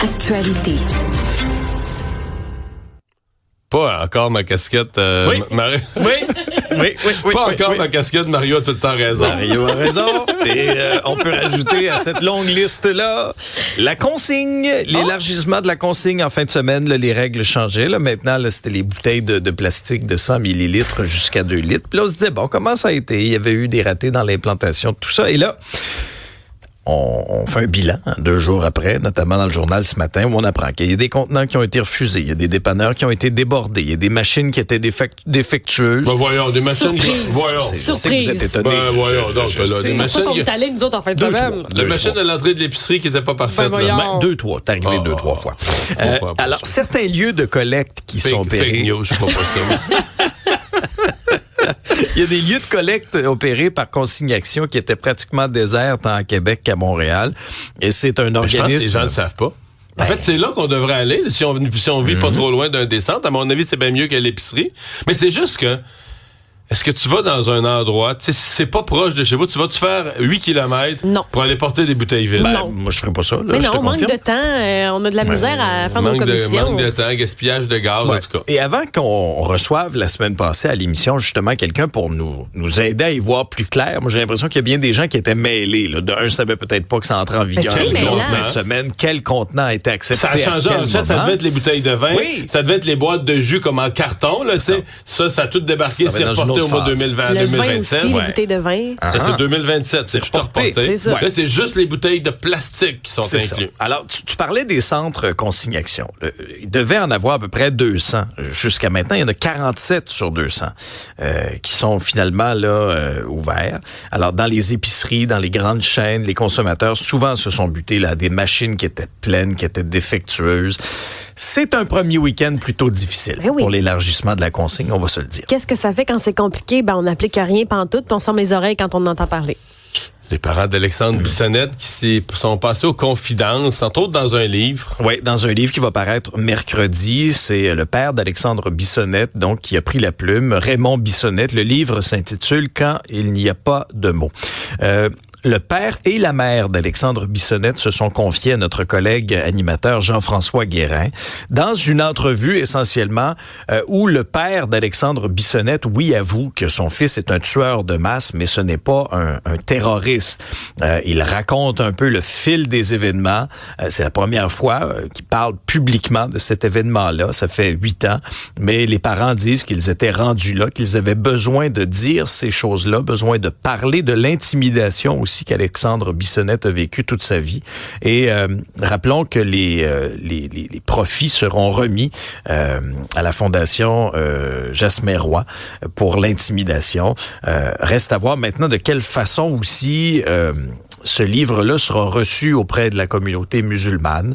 Actualité. Pas encore ma casquette, Oui. Pas encore ma casquette, Mario a tout le temps raison. Mario a raison. Et on peut rajouter à cette longue liste-là la consigne, l'élargissement de la consigne en fin de semaine. Là, les règles changeaient. Là. Maintenant, là, c'était les bouteilles de plastique de 100 millilitres jusqu'à 2 litres. Puis là, on se disait, bon, comment ça a été? Il y avait eu des ratés dans l'implantation de tout ça. Et là, on fait un bilan 2 jours après, notamment dans le journal ce matin, où on apprend qu'il y a des contenants qui ont été refusés, il y a des dépanneurs qui ont été débordés, il y a des machines qui étaient défectueuses. Ben voyons, des machines... Voyons. Je sais que vous êtes étonnés. Ben voyons, donc, là, des C'est pour ça machines... qu'on est allés, nous autres, en fin de semaine. La machine à l'entrée de l'épicerie qui n'était pas parfaite. Ben voyons. 2-3, t'es arrivé 2-3 fois. Alors, certains lieux de collecte qui sont opérés... Fake news, je sais pas pourquoi. Il y a des lieux de collecte opérés par Consignation qui étaient pratiquement déserts tant à Québec qu'à Montréal. Et c'est un organisme... Je pense que les gens ne le savent pas. En fait, c'est là qu'on devrait aller, si on vit pas trop loin d'un des centres. À mon avis, c'est bien mieux qu'à l'épicerie. Mais c'est juste que, est-ce que tu vas dans un endroit, tu sais, c'est pas proche de chez vous, tu vas-tu faire 8 km pour aller porter des bouteilles vides? Ben, moi, je ferais pas ça. Là, Mais je te non, manque confirme. de temps. On a de la misère à faire nos commissions. Manque de temps, gaspillage de gaz, en tout cas. Et avant qu'on reçoive la semaine passée à l'émission, justement, quelqu'un pour nous aider à y voir plus clair, moi, j'ai l'impression qu'il y a bien des gens qui étaient mêlés. Là. D'un, je savais peut-être pas que ça entrait en vigueur c'est le mêlant. fin de semaine. Quel contenant a été accepté? Ça a changé. Ça devait être les bouteilles de vin. Oui. Ça devait être les boîtes de jus comme en carton. Là, ça a tout débarqué. Ça va C'est dans une reporté autre au mois phase. 2020, Le vin 2027. aussi, les bouteilles de vin. Ça, c'est 2027. C'est tout reporté. C'est ça. Là, c'est juste les bouteilles de plastique qui sont C'est ça. inclus. Alors, tu parlais des centres consignation. Il devait en avoir à peu près 200. Jusqu'à maintenant, il y en a 47 sur 200 qui sont finalement là ouverts. Alors, dans les épiceries, dans les grandes chaînes, les consommateurs souvent se sont butés là, à des machines qui étaient pleines, qui étaient défectueuses. C'est un premier week-end plutôt difficile pour l'élargissement de la consigne, on va se le dire. Qu'est-ce que ça fait quand c'est compliqué? Ben, on n'applique rien pantoute, puis on ferme les oreilles quand on entend parler. Les parents d'Alexandre Bissonnette qui sont passés aux confidences, entre autres dans un livre. Oui, dans un livre qui va paraître mercredi. C'est le père d'Alexandre Bissonnette, donc, qui a pris la plume, Raymond Bissonnette. Le livre s'intitule « Quand il n'y a pas de mots ». Le père et la mère d'Alexandre Bissonnette se sont confiés à notre collègue animateur Jean-François Guérin dans une entrevue essentiellement où le père d'Alexandre Bissonnette, oui, avoue que son fils est un tueur de masse, mais ce n'est pas un terroriste. Il raconte un peu le fil des événements. C'est la première fois qu'il parle publiquement de cet événement-là. Ça fait 8 ans, mais les parents disent qu'ils étaient rendus là, qu'ils avaient besoin de dire ces choses-là, besoin de parler de l'intimidation aussi qu'Alexandre Bissonnette a vécu toute sa vie. Et rappelons que les profits seront remis à la Fondation Jasmer-Roy pour l'intimidation. Reste à voir maintenant de quelle façon aussi ce livre-là sera reçu auprès de la communauté musulmane.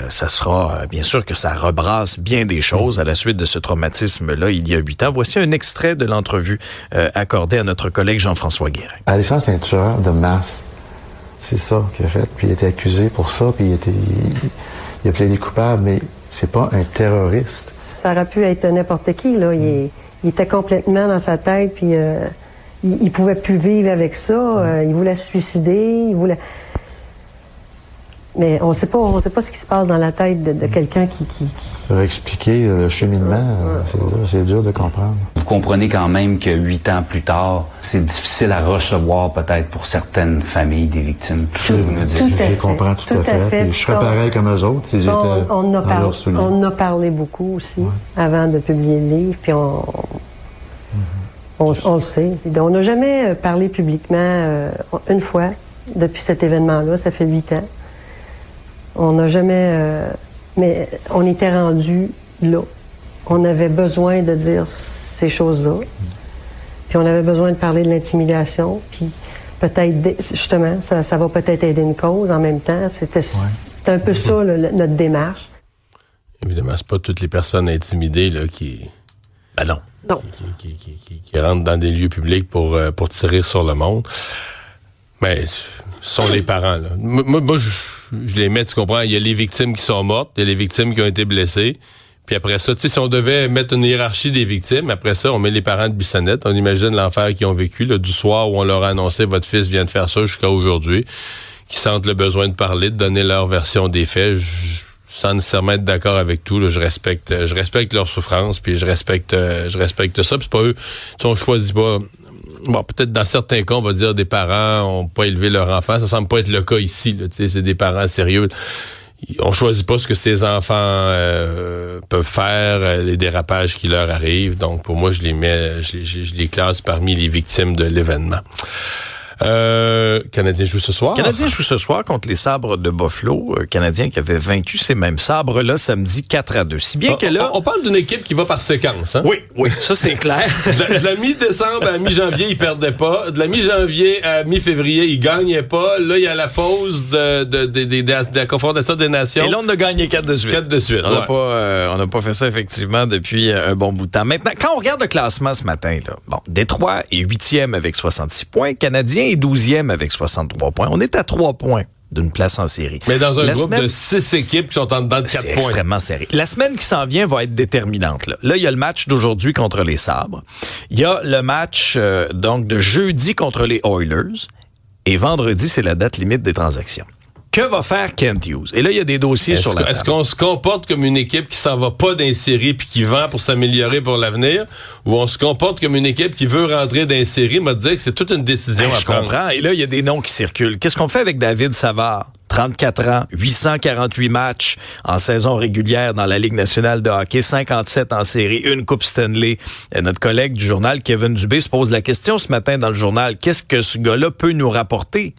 Ça sera, bien sûr que ça rebrasse bien des choses à la suite de ce traumatisme-là il y a 8 ans. Voici un extrait de l'entrevue accordée à notre collègue Jean-François Guérin. Alexandre, c'est un tueur de masse. C'est ça qu'il a fait. Puis il a été accusé pour ça, puis il a plaidé coupable, mais c'est pas un terroriste. Ça aurait pu être n'importe qui, là. Il était complètement dans sa tête, puis il pouvait plus vivre avec ça. Il voulait se suicider, Mais on sait pas ce qui se passe dans la tête de quelqu'un qui... Ça va expliquer le cheminement. C'est dur de comprendre. Vous comprenez quand même que 8 ans plus tard, c'est difficile à recevoir peut-être pour certaines familles des victimes. Tout ça, vous nous dites. Je comprends tout à fait. Puis je ferais pareil comme eux autres s'ils étaient on en a parlé beaucoup aussi avant de publier le livre, puis on le sait. On n'a jamais parlé publiquement une fois depuis cet événement-là. Ça fait 8 ans. On n'a jamais... mais on était rendu là. On avait besoin de dire ces choses-là. Puis on avait besoin de parler de l'intimidation. Puis peut-être, justement, ça va peut-être aider une cause en même temps. C'était un peu ça, notre démarche. Évidemment, c'est pas toutes les personnes intimidées là, qui... Ben non. Non. Qui rentrent dans des lieux publics pour tirer sur le monde. Mais ce sont les parents. Là. Moi je les mets, tu comprends, il y a les victimes qui sont mortes, il y a les victimes qui ont été blessées. Puis après ça, tu sais, si on devait mettre une hiérarchie des victimes, après ça, on met les parents de Bissonnette. On imagine l'enfer qu'ils ont vécu, là, du soir où on leur a annoncé « Votre fils vient de faire ça » jusqu'à aujourd'hui, qui sentent le besoin de parler, de donner leur version des faits. sans nécessairement être d'accord avec tout, là, je respecte leur souffrance, puis je respecte ça. Puis c'est pas eux, on choisit pas. Bon, peut-être dans certains cas, on va dire des parents ont pas élevé leur enfant. Ça semble pas être le cas ici. Là, c'est des parents sérieux. On choisit pas ce que ces enfants peuvent faire, les dérapages qui leur arrivent. Donc, pour moi, je les classe parmi les victimes de l'événement. Canadien joue ce soir. Canadien joue ce soir contre les Sabres de Buffalo. Canadien qui avait vaincu ces mêmes Sabres-là samedi 4-2. Si bien que là... On parle d'une équipe qui va par séquence. Hein? Oui, ça c'est clair. De la mi-décembre à mi-janvier, ils perdaient pas. De la mi-janvier à mi-février, ils gagnaient pas. Là, il y a la pause de la confrontation des nations. Et là, on a gagné 4 de suite. 4 de suite, on n'a pas fait ça effectivement depuis un bon bout de temps. Maintenant, quand on regarde le classement ce matin, là, bon, Détroit est 8e avec 66 points. Canadien est 12e avec 63 points. On est à 3 points d'une place en série. Mais dans un groupe de 6 équipes qui sont en dedans de 4 points. C'est extrêmement serré. La semaine qui s'en vient va être déterminante. Là, il y a le match d'aujourd'hui contre les Sabres. Il y a le match donc de jeudi contre les Oilers. Et vendredi, c'est la date limite des transactions. Que va faire Kent Hughes? Et là, il y a des dossiers sur la table. Est-ce qu'on se comporte comme une équipe qui s'en va pas dans les séries puis qui vend pour s'améliorer pour l'avenir? Ou on se comporte comme une équipe qui veut rentrer dans les séries? M'a dit que c'est toute une décision à prendre. Je comprends. Et là, il y a des noms qui circulent. Qu'est-ce qu'on fait avec David Savard? 34 ans, 848 matchs en saison régulière dans la Ligue nationale de hockey, 57 en série, une Coupe Stanley. Et notre collègue du journal, Kevin Dubé, se pose la question ce matin dans le journal. Qu'est-ce que ce gars-là peut nous rapporter?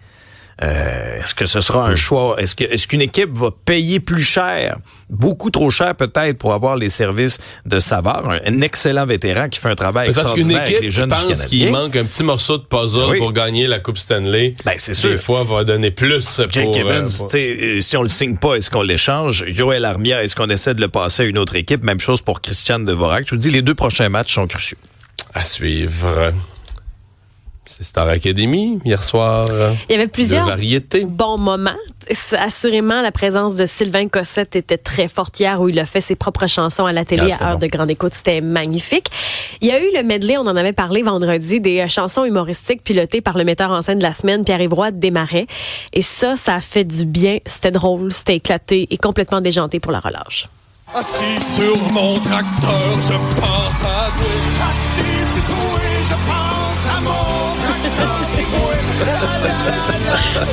Est-ce que ce sera un choix? Est-ce qu'une équipe va payer plus cher? Beaucoup trop cher peut-être pour avoir les services de Savard, un excellent vétéran qui fait un travail extraordinaire avec les jeunes du Canadien. Parce qu'une équipe qui pense qu'il manque un petit morceau de puzzle pour gagner la Coupe Stanley, c'est sûr. Des fois va donner plus Jake Evans, si on le signe pas, est-ce qu'on l'échange? Joël Armia, est-ce qu'on essaie de le passer à une autre équipe? Même chose pour Christian Dvorak. Je vous dis, les 2 prochains matchs sont cruciaux. À suivre. C'est Star Academy, hier soir. Il y avait plusieurs variétés. bons moments. Assurément, la présence de Sylvain Cossette était très forte hier où il a fait ses propres chansons à la télé à heure de grande écoute. C'était magnifique. Il y a eu le medley, on en avait parlé vendredi, des chansons humoristiques pilotées par le metteur en scène de la semaine, Pierre-Yves Roy Desmarais. Et ça a fait du bien. C'était drôle, c'était éclaté et complètement déjanté pour la relâche. Assis sur mon tracteur, je pense à toi. Assis sur toi, je pense à mon tracteur.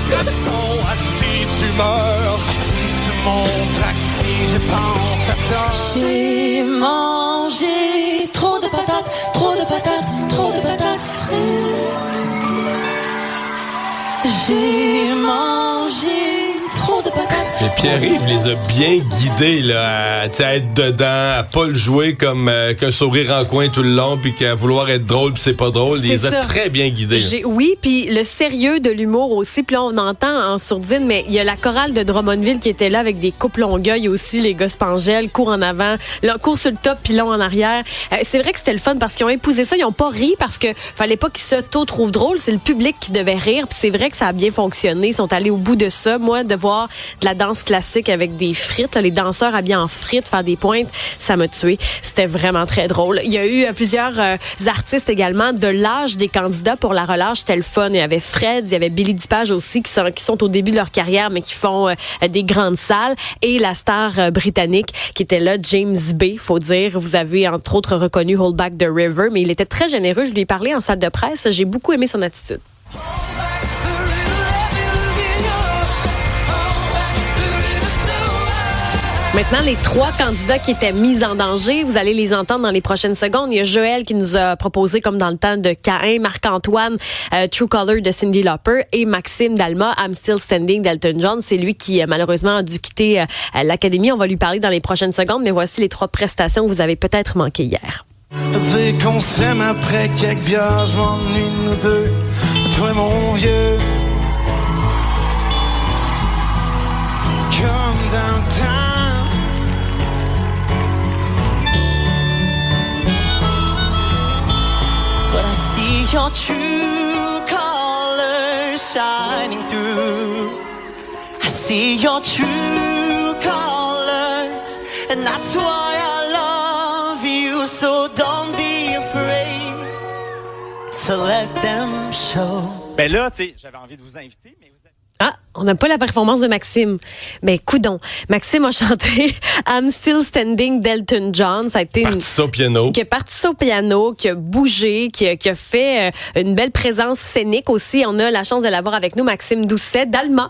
Garçon, assis, tu meurs. Assis sur mon tracteur, je pense à toi. J'ai mangé trop de patates, trop de patates, trop de patates frites. J'ai mangé trop de patates. Et Pierre-Yves les a bien guidés là, à être dedans, à pas le jouer comme qu'un sourire en coin tout le long, puis qu'à vouloir être drôle, puis c'est pas drôle. Il les a très bien guidés. Oui, puis le sérieux de l'humour aussi. Puis là, on entend en sourdine, mais il y a la chorale de Drummondville qui était là avec des coupes Longueuil aussi, les gars Spangel, court en avant, court sur le top, puis long en arrière. C'est vrai que c'était le fun parce qu'ils ont épousé ça. Ils ont pas ri parce que fallait pas qu'ils s'auto-trouvent drôle. C'est le public qui devait rire. Puis c'est vrai que ça a bien fonctionné. Ils sont allés au bout de ça. Moi, de voir de la danse classique avec des frites, là, les danseurs habillés en frites, faire des pointes, ça m'a tué. C'était vraiment très drôle. Il y a eu plusieurs artistes également de l'âge des candidats pour la relâche. C'était le fun. Il y avait Fred, il y avait Billy Dupage aussi qui sont au début de leur carrière mais qui font des grandes salles, et la star britannique qui était là, James Bay, faut dire. Vous avez entre autres reconnu Hold Back the River, mais il était très généreux. Je lui ai parlé en salle de presse. J'ai beaucoup aimé son attitude. Maintenant, les 3 candidats qui étaient mis en danger, vous allez les entendre dans les prochaines secondes. Il y a Joël qui nous a proposé, comme dans le temps de Caïn, Marc-Antoine, True Color de Cyndi Lauper, et Maxime Dalma, I'm Still Standing d'Elton John. C'est lui qui, malheureusement, a dû quitter l'Académie. On va lui parler dans les prochaines secondes, mais voici les 3 prestations que vous avez peut-être manquées hier. C'est qu'on s'aime après quelques viages, je m'ennuie de nous deux, toi mon vieux. Comme dans le temps. Your true colors shining through. I see your true colors, and that's why I love you. So don't be afraid to let them show. Ben là, tu sais, j'avais envie de vous inviter, mais vous êtes... Ah, on n'a pas la performance de Maxime. Mais coudon. Maxime a chanté I'm Still Standing d'Elton John. Ça a été Parti ça au piano. qui a parti ça au piano, qui a bougé, qui a fait une belle présence scénique aussi. On a la chance de l'avoir avec nous, Maxime Doucet d'Alma,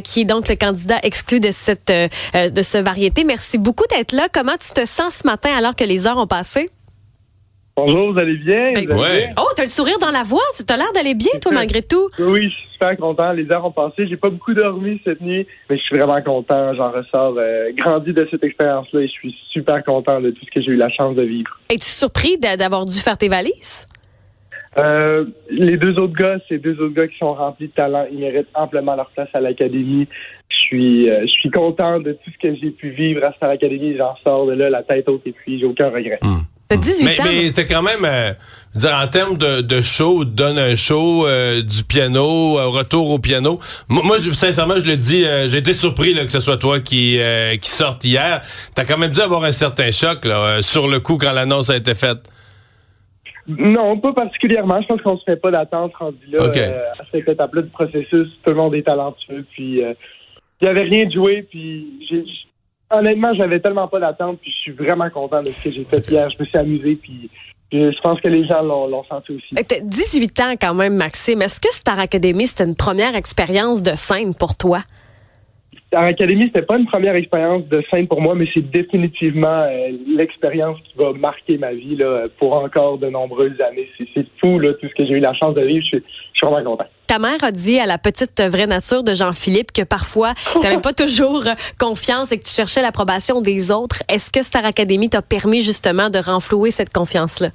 qui est donc le candidat exclu de ce variété. Merci beaucoup d'être là. Comment tu te sens ce matin alors que les heures ont passé? Bonjour, vous allez bien? Ouais. Oh, t'as le sourire dans la voix. T'as l'air d'aller bien, toi, malgré tout. Oui, je suis super content. Les heures ont passé. J'ai pas beaucoup dormi cette nuit, mais je suis vraiment content. J'en ressors grandi de cette expérience-là et je suis super content de tout ce que j'ai eu la chance de vivre. Es-tu surpris d'avoir dû faire tes valises? Les deux autres gars, c'est deux autres gars qui sont remplis de talent. Ils méritent amplement leur place à l'Académie. Je suis content de tout ce que j'ai pu vivre à Star Academy. J'en sors de là la tête haute et puis j'ai aucun regret. T'as 18 ans. Mais c'est quand même, dire en termes de show, donne un show, du piano, retour au piano. Moi, sincèrement, je le dis, j'ai été surpris là, que ce soit toi qui sorte hier. T'as quand même dû avoir un certain choc là, sur le coup quand l'annonce a été faite. Non, pas particulièrement. Je pense qu'on se fait pas d'attente rendu là à cette étape-là du processus. Tout le monde est talentueux. Puis il y avait rien de joué. Puis honnêtement, j'avais tellement pas d'attente. Puis je suis vraiment content de ce que j'ai fait hier. Je me suis amusé. Puis je pense que les gens l'ont senti aussi. T'as 18 ans quand même, Maxime. Est-ce que Star Academy, c'était une première expérience de scène pour toi? Star Academy, c'était pas une première expérience de scène pour moi, mais c'est définitivement l'expérience qui va marquer ma vie là, pour encore de nombreuses années. C'est fou là, tout ce que j'ai eu la chance de vivre. Je suis vraiment content. Ta mère a dit à la petite vraie nature de Jean-Philippe que parfois, tu n'avais pas toujours confiance et que tu cherchais l'approbation des autres. Est-ce que Star Academy t'a permis justement de renflouer cette confiance-là?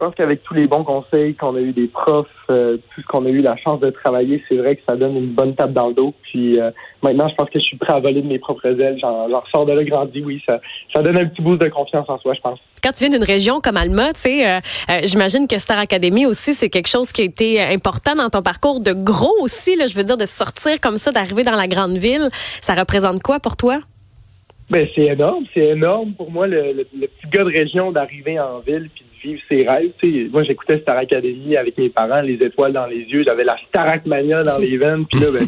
Je pense qu'avec tous les bons conseils qu'on a eu des profs, tout ce qu'on a eu la chance de travailler, c'est vrai que ça donne une bonne tape dans le dos. Puis maintenant, je pense que je suis prêt à voler de mes propres ailes. J'en ressors de là grandi, oui. Ça donne un petit boost de confiance en soi, je pense. Quand tu viens d'une région comme Alma, tu sais, j'imagine que Star Academy aussi, c'est quelque chose qui a été important dans ton parcours, de gros aussi, là, je veux dire, de sortir comme ça, d'arriver dans la grande ville. Ça représente quoi pour toi? Ben c'est énorme pour moi, le petit gars de région d'arriver en ville puis de vivre ses rêves. T'sais, moi, j'écoutais Star Academy avec mes parents, les étoiles dans les yeux, j'avais la Starakmania dans les veines, puis là, ben,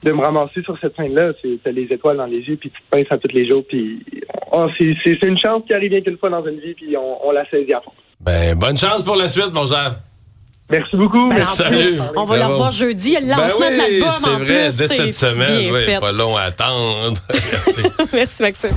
de me ramasser sur cette scène-là, t'as les étoiles dans les yeux, puis tu te pinces à tous les jours, puis c'est une chance qui arrive bien qu'une fois dans une vie, puis on la saisit à fond. Ben, bonne chance pour la suite, mon Jean. Merci beaucoup. Ben, Salut. On va la revoir jeudi. Il y a le lancement de l'album c'est en vrai, plus. dès cette semaine. Bien fait. Pas long à attendre. Merci. Merci, Maxime.